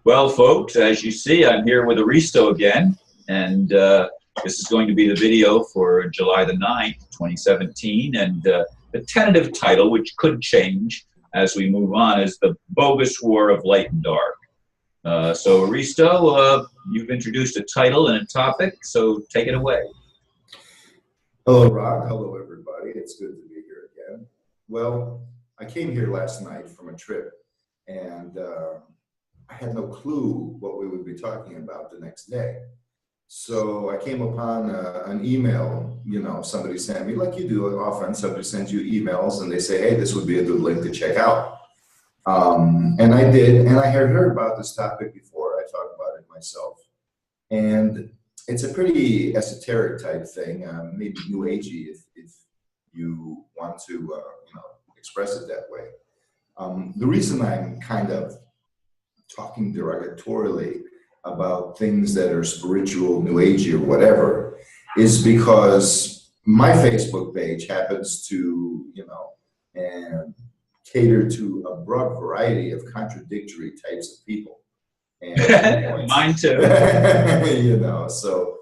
Well, folks, as you see, I'm here with Aristo again, and this is going to be the video for July the 9th, 2017, and the tentative title, which could change as we move on, is The Bogus War of Light and Dark. So, Aristo, you've introduced a title and a topic, so take it away. Hello, Rod. Hello, everybody. It's good to be here again. Well, I came here last night from a trip, and I had no clue what we would be talking about the next day. So I came upon an email, somebody sent me, like you do often, somebody sends you emails and they say, hey, this would be a good link to check out. And I did, and I had heard about this topic before. I thought about it myself. And it's a pretty esoteric type thing, maybe new agey if you want to express it that way. The reason I'm kind of talking derogatorily about things that are spiritual, new agey, or whatever, is because my Facebook page happens to, and cater to a broad variety of contradictory types of people. And mine too. So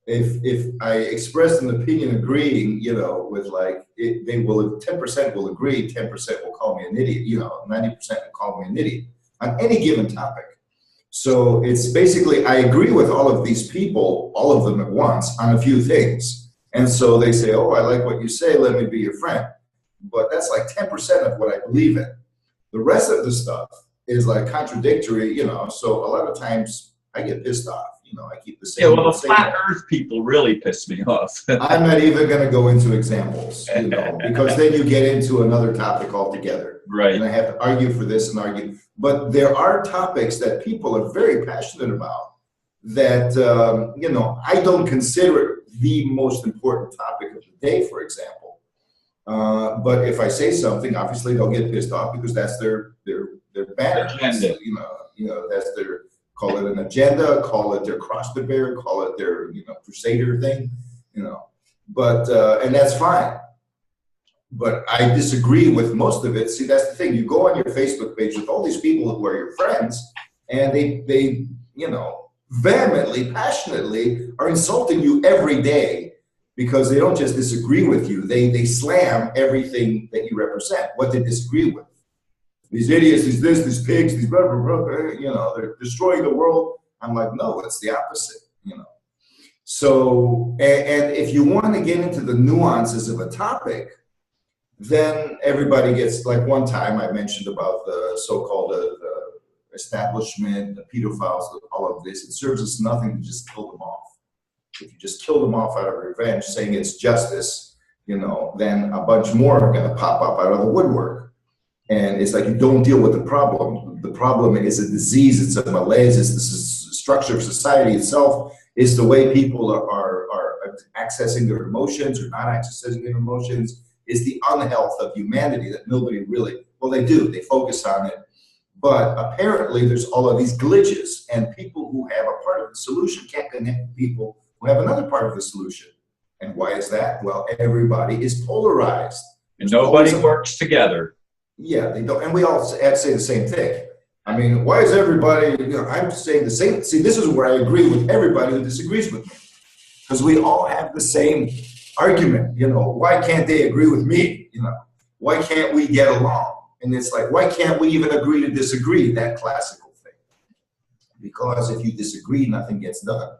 if I express an opinion agreeing, with like, they will, 10% will agree, 10% will call me an idiot, 90% will call me an idiot on any given topic. So it's basically, I agree with all of these people, all of them at once, on a few things. And so they say, oh, I like what you say, let me be your friend. But that's like 10% of what I believe in. The rest of the stuff is like contradictory, so a lot of times I get pissed off. I keep the same. Yeah, well, the flat Earth people really piss me off. I'm not even going to go into examples, because then you get into another topic altogether. Right. And I have to argue for this and argue. But there are topics that people are very passionate about that, I don't consider it the most important topic of the day, for example. But if I say something, obviously they'll get pissed off because that's their banner. Agenda. That's their, call it an agenda, call it their cross to bear, call it their, crusader thing, but, and that's fine. But I disagree with most of it. See, that's the thing. You go on your Facebook page with all these people who are your friends, and they vehemently, passionately are insulting you every day because they don't just disagree with you. They slam everything that you represent, what they disagree with. These idiots, these this, these pigs, these blah, blah, blah, they're destroying the world. I'm like, no, it's the opposite, So, and if you want to get into the nuances of a topic, then everybody gets, like one time I mentioned about the so-called establishment, the pedophiles, all of this. It serves us nothing to just kill them off. If you just kill them off out of revenge, saying it's justice, then a bunch more are going to pop up out of the woodwork. And it's like you don't deal with the problem. The problem is a disease, it's a malaise, it's the structure of society itself, it's the way people are accessing their emotions or not accessing their emotions, is the unhealth of humanity that nobody really, well, they do, they focus on it. But apparently there's all of these glitches, and people who have a part of the solution can't connect with people who have another part of the solution. And why is that? Well, everybody is polarized. And nobody works together. Yeah, they don't, and we all say the same thing. I mean, why is everybody, I'm saying the same, see, this is where I agree with everybody who disagrees with me. Because we all have the same argument, why can't they agree with me? Why can't we get along? And it's like, why can't we even agree to disagree? That classical thing. Because if you disagree, nothing gets done.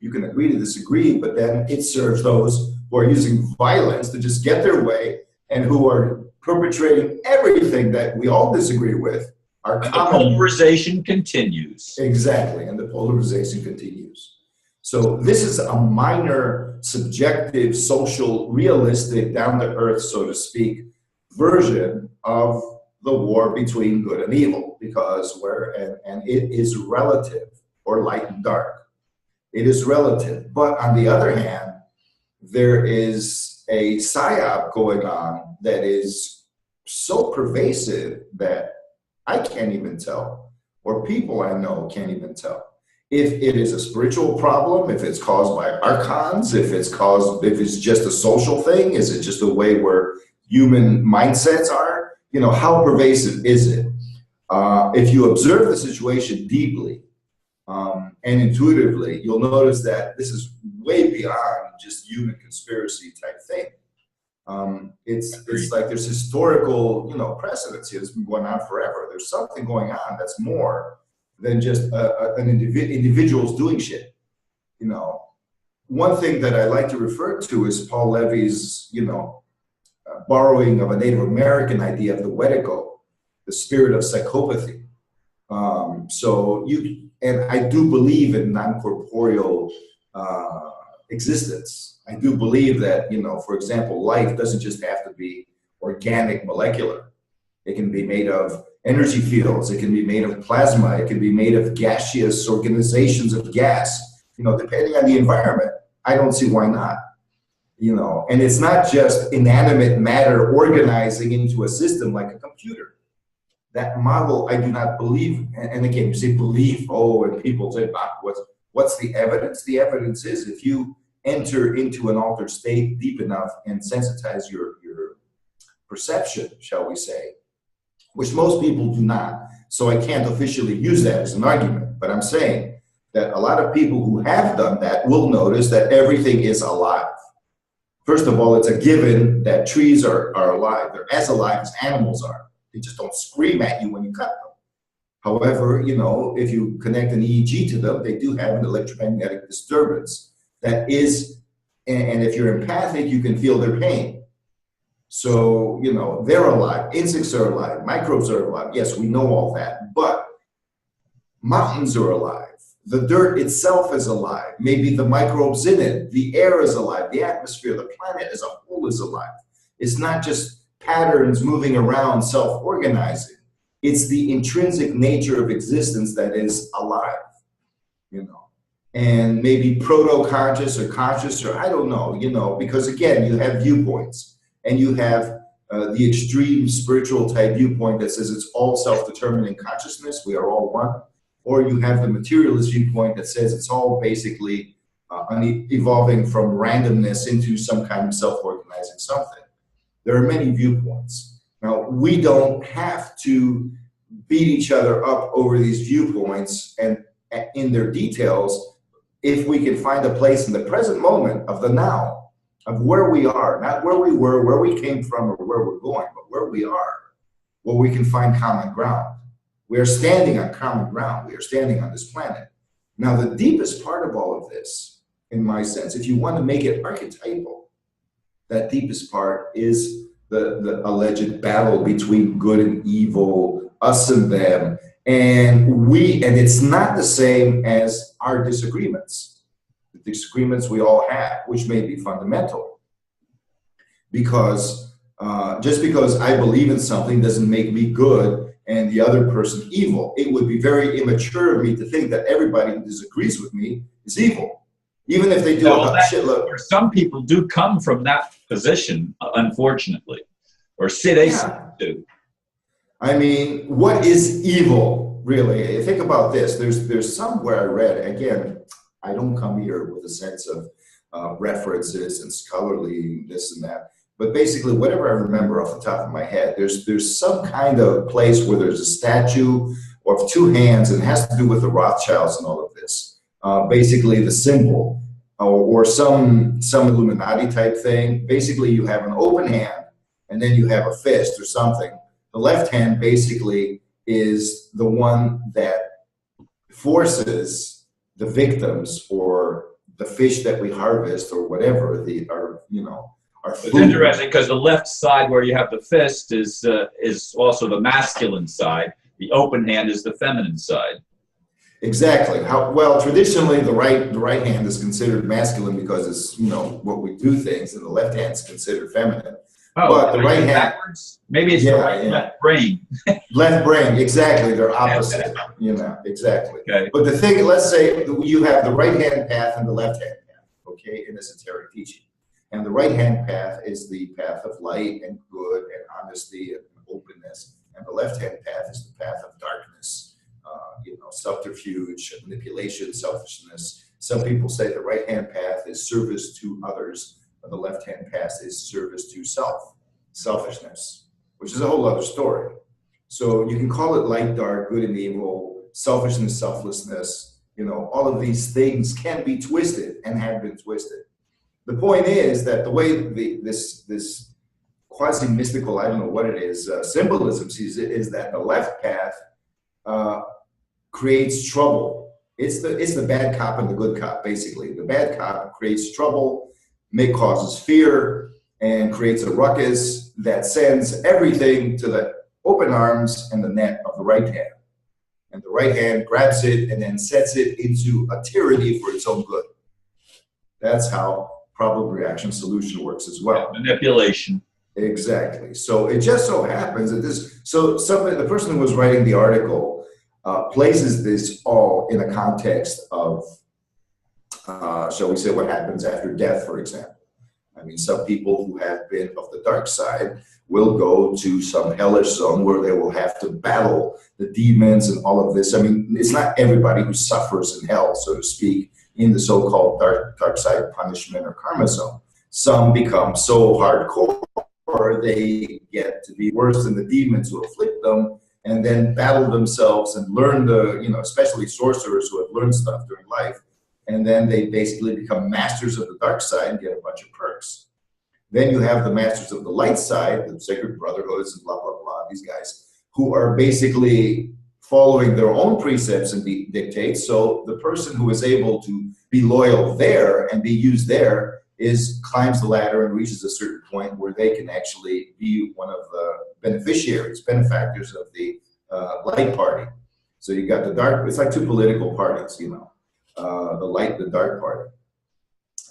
You can agree to disagree, but then it serves those who are using violence to just get their way and who are perpetrating everything that we all disagree with. The polarization continues. Exactly, and the polarization continues. So this is a minor, subjective, social, realistic, down-to-earth, so to speak, version of the war between good and evil, because and it is relative, or light and dark. It is relative. But on the other hand, there is a psy-op going on that is so pervasive that I can't even tell, or people I know can't even tell. If it is a spiritual problem, if it's caused by archons, if it's just a social thing, is it just a way where human mindsets are? How pervasive is it? If you observe the situation deeply and intuitively, you'll notice that this is way beyond just human conspiracy type thing. It's like there's historical, precedents here. It's been going on forever. There's something going on that's more than just individuals doing shit. One thing that I like to refer to is Paul Levy's, borrowing of a Native American idea of the Wedigo, the spirit of psychopathy. And I do believe in non-corporeal existence. I do believe that, for example, life doesn't just have to be organic, molecular. It can be made of energy fields. It can be made of plasma. It can be made of gaseous organizations of gas, depending on the environment. I don't see why not, and it's not just inanimate matter organizing into a system like a computer. That model, I do not believe. And again, you say believe, and people say, what's the evidence? The evidence is if you enter into an altered state deep enough and sensitize your perception, shall we say, which most people do not. So I can't officially use that as an argument, but I'm saying that a lot of people who have done that will notice that everything is alive. First of all, it's a given that trees are alive. They're as alive as animals are. They just don't scream at you when you cut them. However, if you connect an EEG to them, they do have an electromagnetic disturbance that is, and if you're empathic, you can feel their pain. So, they're alive. Insects are alive. Microbes are alive. Yes, we know all that. But mountains are alive. The dirt itself is alive. Maybe the microbes in it. The air is alive. The atmosphere, the planet as a whole is alive. It's not just patterns moving around, self-organizing. It's the intrinsic nature of existence that is alive, and maybe proto-conscious or conscious, or I don't know, because again, you have viewpoints, and you have the extreme spiritual type viewpoint that says it's all self-determining consciousness, we are all one, or you have the materialist viewpoint that says it's all basically evolving from randomness into some kind of self-organizing something. There are many viewpoints. Now, we don't have to beat each other up over these viewpoints and in their details if we can find a place in the present moment of the now, of where we are, not where we were, where we came from, or where we're going, but where we are, where we can find common ground. We are standing on common ground. We are standing on this planet. Now, the deepest part of all of this, in my sense, if you want to make it archetypal, that deepest part is the alleged battle between good and evil, us and them, and it's not the same as our disagreements. The disagreements we all have, which may be fundamental. Because just because I believe in something doesn't make me good and the other person evil. It would be very immature of me to think that everybody who disagrees with me is evil. Even if they do a shitload. Some people do come from that position, unfortunately, or they do. I mean, what is evil, really? Think about this. There's somewhere I read, again, I don't come here with a sense of references and scholarly this and that, but basically whatever I remember off the top of my head, there's some kind of place where there's a statue of two hands, and it has to do with the Rothschilds and all of this. Basically the symbol or some Illuminati type thing. Basically you have an open hand and then you have a fist or something. The left hand basically is the one that forces the victims or the fish that we harvest or whatever our food. It's interesting because the left side where you have the fist is also the masculine side. The open hand is the feminine side. Exactly. Well, traditionally, the right hand is considered masculine because it's what we do things, and the left hand is considered feminine. Oh, but the right hand backwards? Maybe it's the left brain. Left brain, exactly. They're opposite. Exactly. Okay. But the thing, let's say you have the right hand path and the left hand path. Okay, in esoteric teaching, and the right hand path is the path of light and good and honesty and openness, and the left hand path is the path of darkness. Subterfuge, manipulation, selfishness. Some people say the right-hand path is service to others, and the left-hand path is service to selfishness, which is a whole other story. So you can call it light, dark, good and evil, selfishness, selflessness. You know, all of these things can be twisted and have been twisted. The point is that the way this quasi-mystical, I don't know what it is, symbolism sees it, is that the left path creates trouble. It's the bad cop and the good cop, basically. The bad cop creates trouble, causes fear, and creates a ruckus that sends everything to the open arms and the net of the right hand. And the right hand grabs it and then sets it into a tyranny for its own good. That's how probable reaction solution works as well. Manipulation. Exactly. So it just so happens that the person who was writing the article places this all in a context of, shall we say, what happens after death, for example. I mean, some people who have been of the dark side will go to some hellish zone where they will have to battle the demons and all of this. I mean, it's not everybody who suffers in hell, so to speak, in the so-called dark side punishment or karma zone. Some become so hardcore they get to be worse than the demons who afflict them, and then battle themselves and learn especially sorcerers who have learned stuff during life, and then they basically become masters of the dark side and get a bunch of perks. Then you have the masters of the light side, the sacred brotherhoods and blah, blah, blah, these guys who are basically following their own precepts and dictates. So the person who is able to be loyal there and be used there climbs the ladder and reaches a certain point where they can actually be one of the benefactors of the light party. So you got the dark, it's like two political parties, the light, the dark party.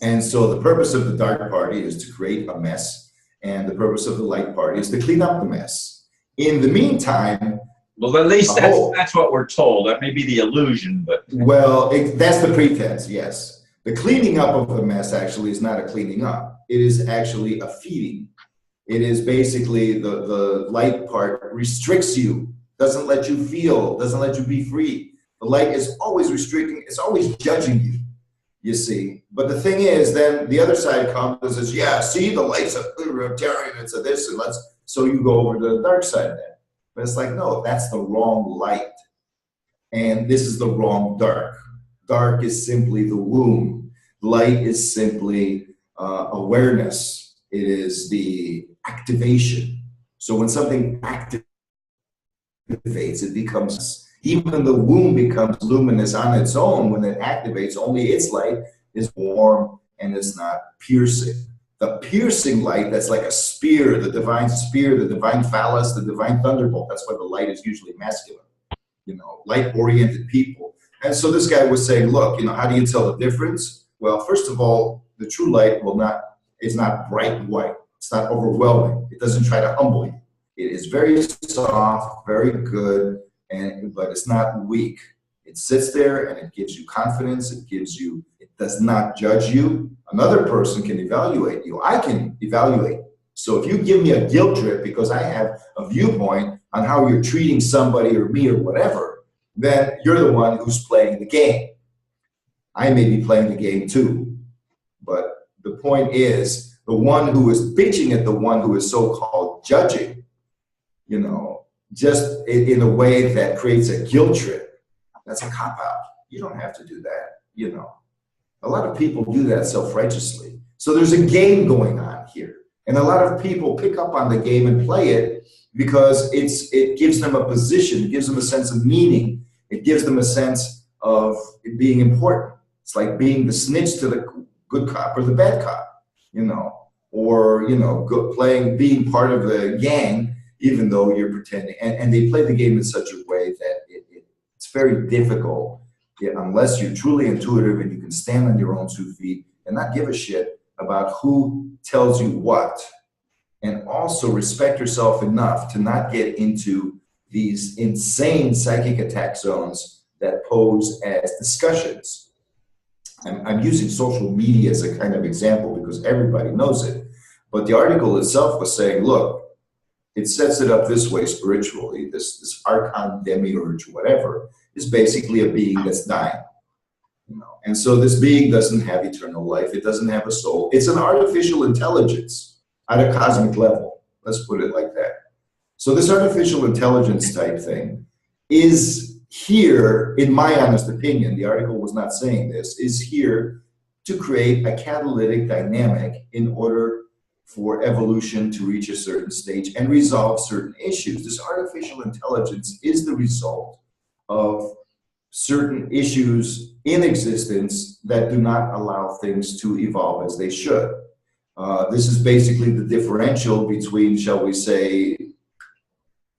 And so the purpose of the dark party is to create a mess, and the purpose of the light party is to clean up the mess. In the meantime, well, at least that's what we're told. That may be the illusion, but well, that's the pretense. Yes, the cleaning up of the mess actually is not a cleaning up. It is actually a feeding. It is basically the light part restricts you, doesn't let you feel, doesn't let you be free. The light is always restricting. It's always judging you. You see, but the thing is, then the other side comes and says, "Yeah, see, the light's a libertarian. It's a this, and so you go over to the dark side then." But it's like, no, that's the wrong light, and this is the wrong dark. Dark is simply the womb. Light is simply awareness. It is the activation. So when something activates, it becomes. Even the womb becomes luminous on its own when it activates. Only its light is warm and it's not piercing. The piercing light, that's like a spear, the divine phallus, the divine thunderbolt. That's why the light is usually masculine, light-oriented people. And so this guy was saying, look, how do you tell the difference? Well, first of all, the true light is not bright white. It's not overwhelming. It doesn't try to humble you. It is very soft, very good, but it's not weak. It sits there and it gives you confidence. It does not judge you. Another person can evaluate you. I can evaluate. So if you give me a guilt trip because I have a viewpoint on how you're treating somebody or me or whatever, then you're the one who's playing the game. I may be playing the game too. But the point is, the one who is bitching at the one who is so-called judging, just in a way that creates a guilt trip. That's a cop-out. You don't have to do that, A lot of people do that self-righteously. So there's a game going on here. And a lot of people pick up on the game and play it because it gives them a position, it gives them a sense of meaning, it gives them a sense of it being important. It's like being the snitch to the good cop or the bad cop, or, being part of the gang, even though you're pretending. And they play the game in such a way that it's very difficult, unless you're truly intuitive and you can stand on your own 2 feet and not give a shit about who tells you what, and also respect yourself enough to not get into these insane psychic attack zones that pose as discussions. I'm using social media as a kind of example because everybody knows it. But the article itself was saying, look, it sets it up this way spiritually. This archon, demiurge, whatever, is basically a being that's dying. And so this being doesn't have eternal life. It doesn't have a soul. It's an artificial intelligence at a cosmic level. Let's put it like that. So this artificial intelligence type thing is here, in my honest opinion, the article was not saying this, is here to create a catalytic dynamic in order for evolution to reach a certain stage and resolve certain issues. This artificial intelligence is the result of certain issues in existence that do not allow things to evolve as they should. This is basically the differential between, shall we say,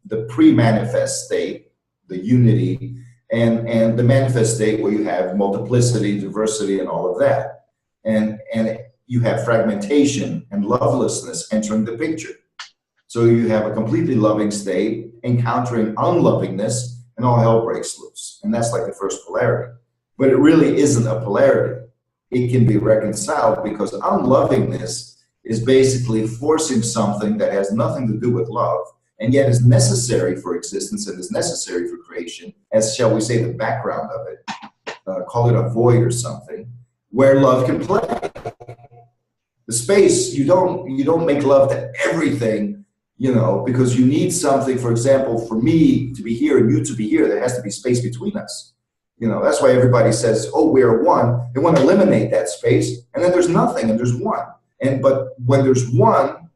the pre-manifest state, the unity, and the manifest state where you have multiplicity, diversity, and all of that. And you have fragmentation and lovelessness entering the picture. So you have a completely loving state encountering unlovingness, and all hell breaks loose. And that's like the first polarity. But it really isn't a polarity. It can be reconciled because unlovingness is basically forcing something that has nothing to do with love, and yet is necessary for existence and is necessary for creation, as, shall we say, the background of it. Call it a void or something, where love can play. The space, you don't make love to everything, you know, because you need something. For example, for me to be here and you to be here, there has to be space between us. You know, that's why everybody says, oh, we are one. They want to eliminate that space, and then there's nothing and there's one. But when there's one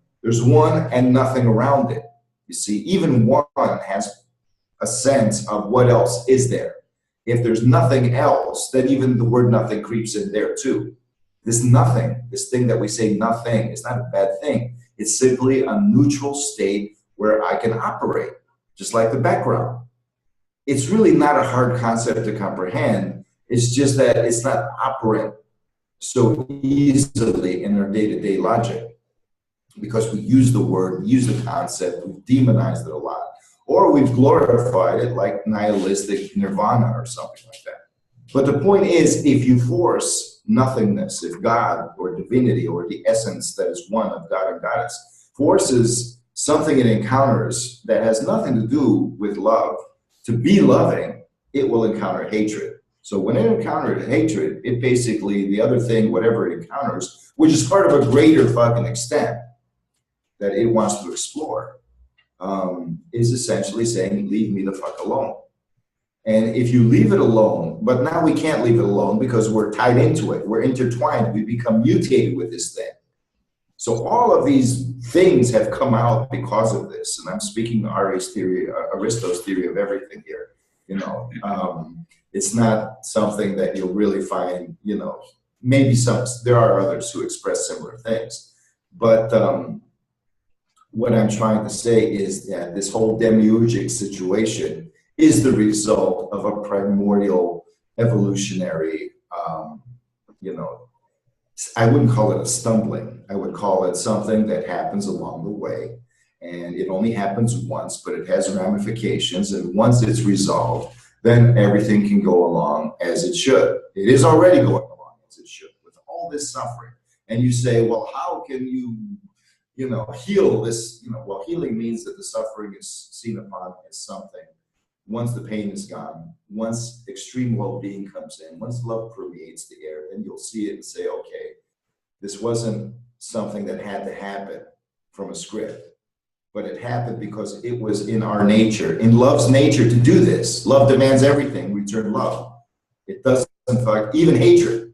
and nothing around it. You see, even one has a sense of what else is there. If there's nothing else, then even the word nothing creeps in there too. This nothing, this thing that we say nothing, is not a bad thing. It's simply a neutral state where I can operate, just like the background. It's really not a hard concept to comprehend. It's just that it's not operant so easily in our day-to-day logic, because we use the word, we use the concept, we've demonized it a lot, or we've glorified it like nihilistic nirvana or something like that. But the point is, if you force nothingness, if God or divinity or the essence that is one of God and Goddess forces something it encounters that has nothing to do with love to be loving, it will encounter hatred. So when it encounters hatred, it basically, the other thing, whatever it encounters, which is part of a greater fucking extent that it wants to explore, is essentially saying, leave me the fuck alone. And if you leave it alone, but now we can't leave it alone because we're tied into it, we're intertwined, we become mutated with this thing. So all of these things have come out because of this. And I'm speaking Aristo's theory of everything here. You know, it's not something that you'll really find, you know, maybe there are others who express similar things. But what I'm trying to say is that this whole demiurgic situation is the result of a primordial evolutionary, you know, I wouldn't call it a stumbling. I would call it something that happens along the way. And it only happens once, but it has ramifications. And once it's resolved, then everything can go along as it should. It is already going along as it should with all this suffering. And you say, well, how can you know, heal this? You know, well, healing means that the suffering is seen upon as something. Once the pain is gone, once extreme well-being comes in, once love permeates the air, then you'll see it and say, okay, this wasn't something that had to happen from a script, but it happened because it was in our nature, in love's nature to do this. Love demands everything, return love. It doesn't, even hatred.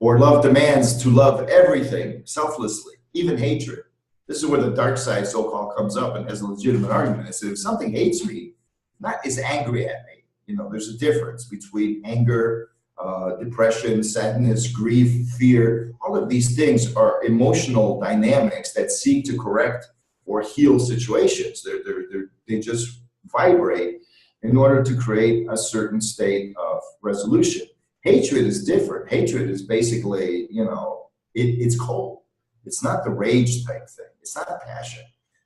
Or love demands to love everything selflessly, even hatred. This is where the dark side, so-called, comes up and has a legitimate argument. It says, if something hates me, not is angry at me. You know, there's a difference between anger, depression, sadness, grief, fear. All of these things are emotional dynamics that seek to correct or heal situations. They just vibrate in order to create a certain state of resolution. Hatred is different. Hatred is basically, you know, it's cold. It's not the rage type thing. It's not passion.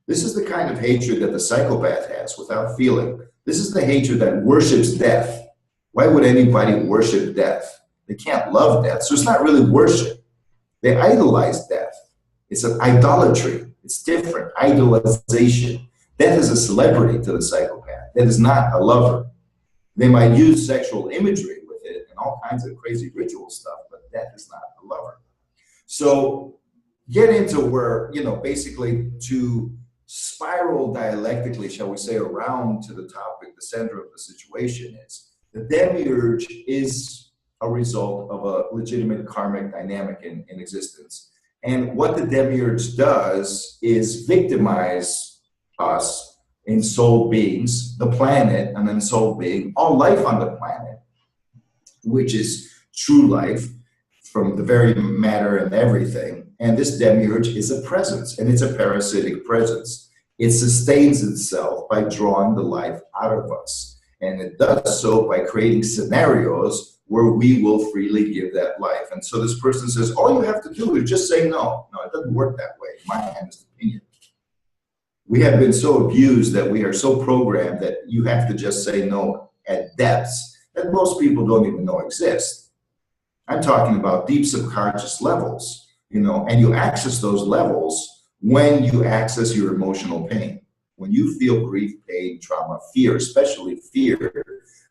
This is the kind of hatred that the psychopath has without feeling. This is the hatred that worships death. Why would anybody worship death? They can't love death, so it's not really worship. They idolize death. It's an idolatry. It's different. Idolization. Death is a celebrity to the psychopath. That is not a lover. They might use sexual imagery with it and all kinds of crazy ritual stuff, but death is not a lover. So get into where, you know, basically to spiral dialectically, shall we say, around to the topic, the center of the situation is the demiurge is a result of a legitimate karmic dynamic in existence. And what the demiurge does is victimize us in soul beings, the planet, and then soul being, all life on the planet, which is true life from the very matter and everything. And this demiurge is a presence, and it's a parasitic presence. It sustains itself by drawing the life out of us. And it does so by creating scenarios where we will freely give that life. And so this person says, all you have to do is just say no. No, it doesn't work that way. My honest opinion. We have been so abused that we are so programmed that you have to just say no at depths that most people don't even know exist. I'm talking about deep subconscious levels, you know, and you access those levels when you access your emotional pain. When you feel grief, pain, trauma, fear, especially fear,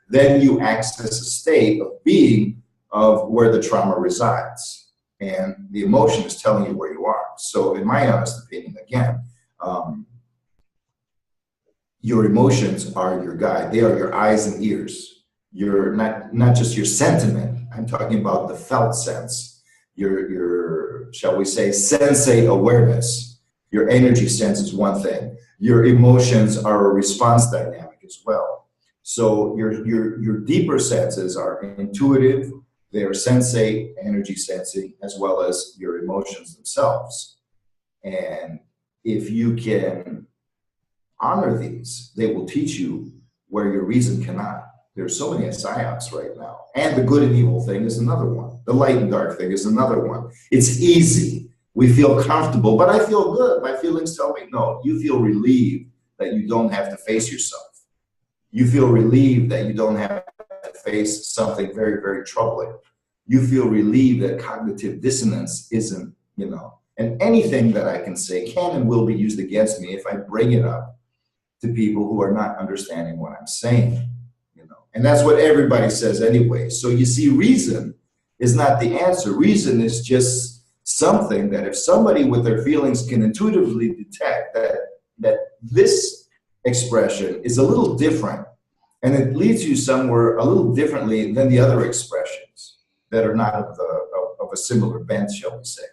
then you access a state of being of where the trauma resides. And the emotion is telling you where you are. So in my honest opinion, again, your emotions are your guide. They are your eyes and ears. You're not just your sentiment. I'm talking about the felt sense, your shall we say, sensate awareness. Your energy sense is one thing. Your emotions are a response dynamic as well. So your deeper senses are intuitive, they're sensate, energy sensing, as well as your emotions themselves. And if you can honor these, they will teach you where your reason cannot. There's so many psy-ops right now. And the good and evil thing is another one. The light and dark thing is another one. It's easy. We feel comfortable, but I feel good. My feelings tell me no. You feel relieved that you don't have to face yourself. You feel relieved that you don't have to face something very, very troubling. You feel relieved that cognitive dissonance isn't, you know, and anything that I can say can and will be used against me if I bring it up to people who are not understanding what I'm saying. And that's what everybody says anyway. So you see, reason is not the answer. Reason is just something that if somebody with their feelings can intuitively detect that this expression is a little different and it leads you somewhere a little differently than the other expressions that are not of a similar bent, shall we say.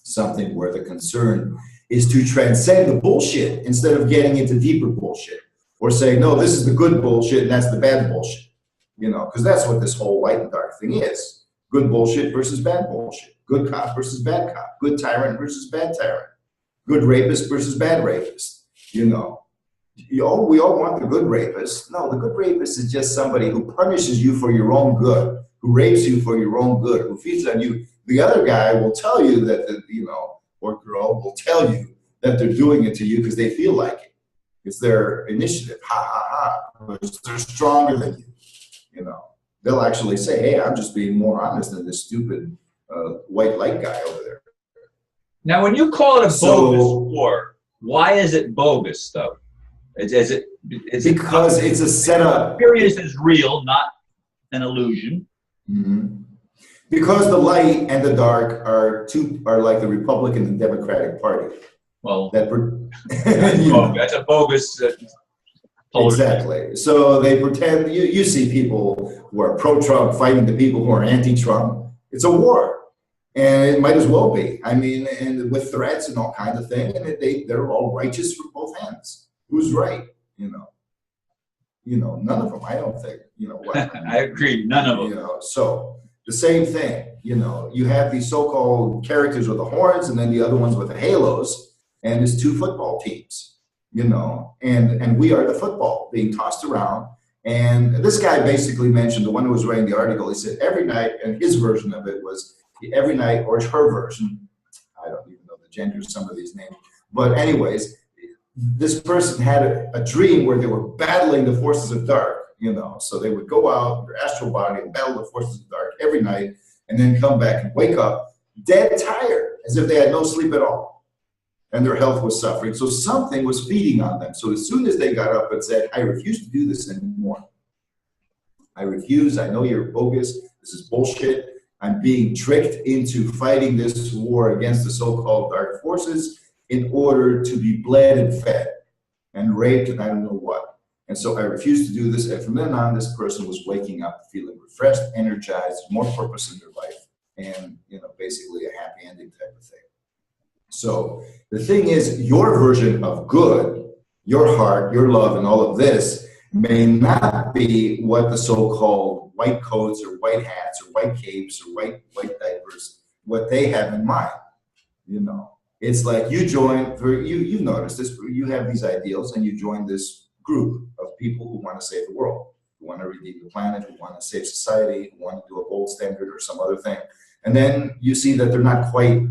Something where the concern is to transcend the bullshit instead of getting into deeper bullshit. Or say, no, this is the good bullshit and that's the bad bullshit. You know, because that's what this whole light and dark thing is. Good bullshit versus bad bullshit. Good cop versus bad cop. Good tyrant versus bad tyrant. Good rapist versus bad rapist. You know, we all want the good rapist. No, the good rapist is just somebody who punishes you for your own good, who rapes you for your own good, who feeds on you. The other guy will tell you that, or girl will tell you that they're doing it to you because they feel like it. It's their initiative, ha, ha, ha. They're stronger than you, you know. They'll actually say, hey, I'm just being more honest than this stupid white light guy over there. Now, when you call it a bogus war, why is it bogus, though? Because it's a setup. Experience is real, not an illusion. Mm-hmm. Because the light and the dark are like the Republican and Democratic Party. Well, that's a bogus. Exactly. So they pretend. You see people who are pro-Trump fighting the people who are anti-Trump. It's a war, and it might as well be. I mean, and with threats and all kinds of things, and they're all righteous from both ends. Who's right? You know, none of them. I don't think. You know what? I agree. None of them. You know, so the same thing. You know, you have these so-called characters with the horns, and then the other ones with the halos. And it's two football teams, you know, and we are the football being tossed around. And this guy basically mentioned, the one who was writing the article, he said every night, and his version of it was every night, or her version, I don't even know the gender of some of these names, but anyways, this person had a dream where they were battling the forces of dark, you know, so they would go out, their astral body, and battle the forces of dark every night, and then come back and wake up dead tired, as if they had no sleep at all. And their health was suffering. So something was feeding on them. So as soon as they got up and said, I refuse to do this anymore. I refuse. I know you're bogus. This is bullshit. I'm being tricked into fighting this war against the so-called dark forces. in order to be bled and fed and raped and I don't know what. And so I refused to do this. And from then on, this person was waking up feeling refreshed, energized, more purpose in their life, and basically a happy ending type of thing. So the thing is, your version of good, your heart, your love, and all of this may not be what the so-called white coats or white hats or white capes or white diapers, what they have in mind. It's like you join, you notice this, you have these ideals and you join this group of people who want to save the world, who want to redeem the planet, who want to save society, who want to do a gold standard or some other thing. And then you see that they're not quite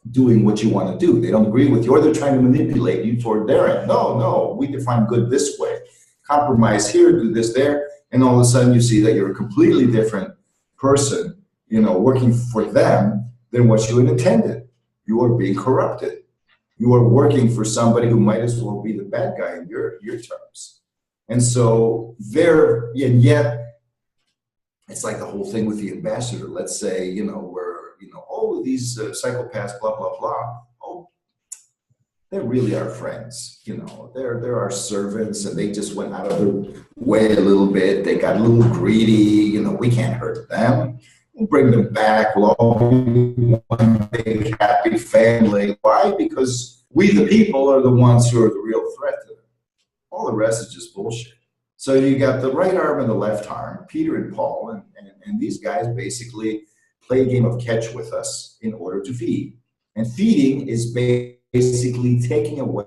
doing what you want to do. They don't agree with you, or they're trying to manipulate you toward their end. No, we define good this way. Compromise here, do this there, and all of a sudden you see that you're a completely different person, working for them than what you had intended. You are being corrupted. You are working for somebody who might as well be the bad guy in your terms. And so and yet, it's like the whole thing with the ambassador. Let's say, oh, these psychopaths, blah, blah, blah. Oh, they really are friends. They're our servants, and they just went out of their way a little bit. They got a little greedy. We can't hurt them. We'll bring them back. We'll all be one big happy family. Why? Because we, the people, are the ones who are the real threat to them. All the rest is just bullshit. So you got the right arm and the left arm, Peter and Paul, and these guys basically play a game of catch with us in order to feed. And feeding is basically taking away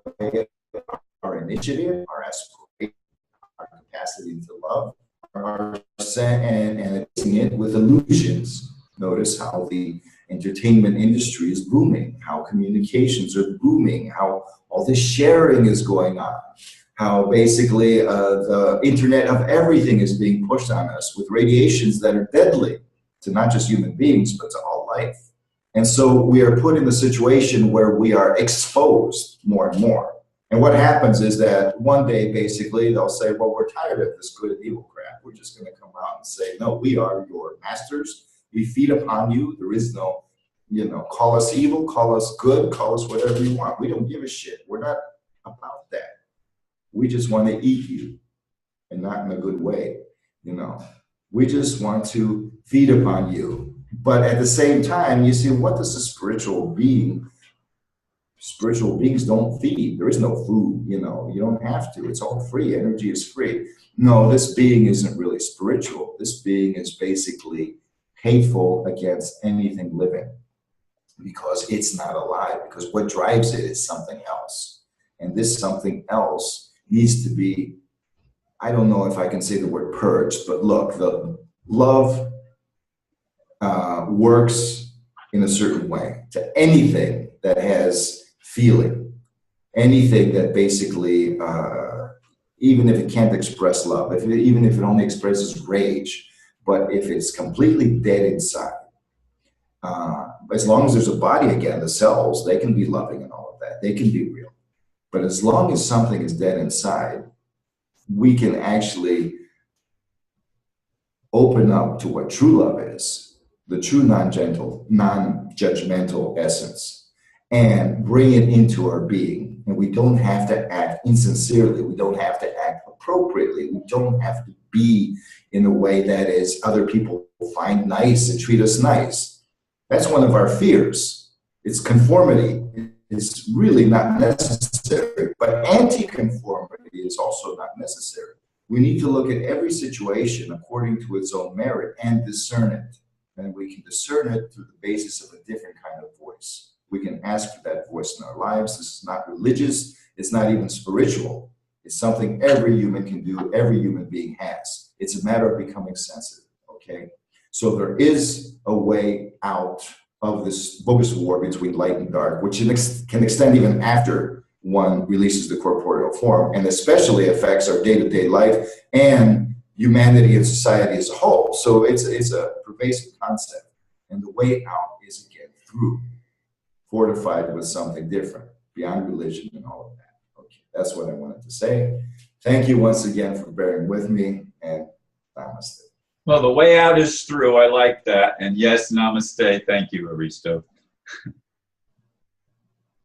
our initiative, our aspiration, our capacity to love, and replacing it with illusions. Notice how the entertainment industry is booming, how communications are booming, how all this sharing is going on, how basically the internet of everything is being pushed on us with radiations that are deadly to not just human beings, but to all life. And so we are put in the situation where we are exposed more and more. And what happens is that one day, basically, they'll say, well, we're tired of this good and evil crap. We're just going to come out and say, no, we are your masters. We feed upon you. There is no, call us evil, call us good, call us whatever you want. We don't give a shit. We're not about that. We just want to eat you, and not in a good way, We just want to feed upon you. But at the same time, you see, what does a spiritual being? Spiritual beings don't feed. There is no food, you don't have to. It's all free. Energy is free. No, this being isn't really spiritual. This being is basically hateful against anything living because it's not alive, because what drives it is something else. And this something else needs to be, I don't know if I can say the word purged, but look, the love works in a certain way to anything that has feeling, anything that basically, even if it can't express love, even if it only expresses rage, but if it's completely dead inside, as long as there's a body again, the cells, they can be loving and all of that, they can be real. But as long as something is dead inside, we can actually open up to what true love is, the true non-judgmental essence, and bring it into our being. And we don't have to act insincerely. We don't have to act appropriately. We don't have to be in a way that is other people find nice and treat us nice. That's one of our fears. It's conformity. It's really not necessary, but anti-conformity is also not necessary. We need to look at every situation according to its own merit and discern it. And we can discern it through the basis of a different kind of voice. We can ask for that voice in our lives. This is not religious. It's not even spiritual. It's something every human can do, every human being has. It's a matter of becoming sensitive, okay? So there is a way out of this bogus war between light and dark, which can extend even after one releases the corporeal form, and especially affects our day-to-day life and humanity and society as a whole. So it's a pervasive concept. And the way out is, again, through, fortified with something different, beyond religion and all of that. Okay, that's what I wanted to say. Thank you once again for bearing with me, and namaste. Well, the way out is through. I like that. And yes, namaste. Thank you, Aristo.